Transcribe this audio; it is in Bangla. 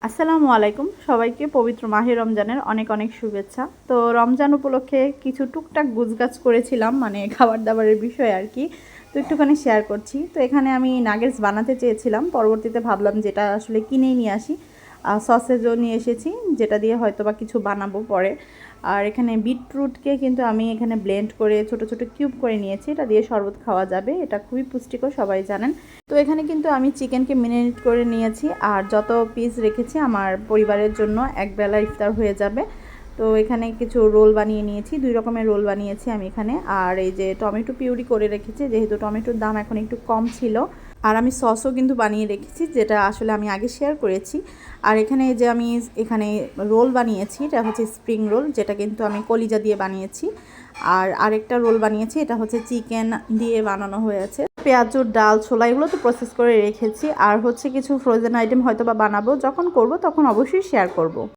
আসসালামু আলাইকুম সবাইকে পবিত্র মাহে রমজানের অনেক অনেক শুভেচ্ছা। তো রমজান উপলক্ষে কিছু টুকটাক গুজগাছ করেছিলাম, মানে খাবার দাবারের বিষয়ে আর কি। তো একটুখানি শেয়ার করছি। তো এখানে আমি নাগেটস বানাতে চেয়েছিলাম, পরবর্তীতে ভাবলাম যেটা আসলে কিনেই নিয়ে আসি। সসেজও নিয়ে এসেছি, যেটা দিয়ে হয়তো বা কিছু বানাবো পরে। আর এখানে বিটরুটকে কিন্তু আমি এখানে ব্লেন্ড করে ছোট ছোট কিউব করে নিয়েছি, এটা দিয়ে শরবত খাওয়া যাবে, এটা খুবই পুষ্টিকর, সবাই জানেন। তো এখানে কিন্তু আমি চিকেনকে মেরিনেট করে নিয়েছি, আর যত পিস রেখেছি আমার পরিবারের জন্য একবেলা ইফতার হয়ে যাবে। তো এখানে কিছু রোল বানিয়ে নিয়েছি, 2 রকমের রোল বানিয়েছি আমি এখানে। আর এই যে টমেটো পিউরি করে রেখেছি, যেহেতু টমেটোর দাম এখন একটু কম ছিল। আর আমি সসও কিন্তু বানিয়ে রেখেছি, যেটা আসলে আমি আগে শেয়ার করেছি। আর এখানে যে আমি এখানে রোল বানিয়েছি, এটা হচ্ছে স্প্রিং রোল, যেটা কিন্তু আমি কলিজা দিয়ে বানিয়েছি। আর আরেকটা রোল বানিয়েছি, এটা হচ্ছে চিকেন দিয়ে বানানো হয়েছে। পেঁয়াজুর ডাল ছোলা এগুলো তো প্রসেস করে রেখেছি। আর হচ্ছে কিছু ফ্রোজেন আইটেম হয়তো বা বানাবো, যখন করব তখন অবশ্যই শেয়ার করব।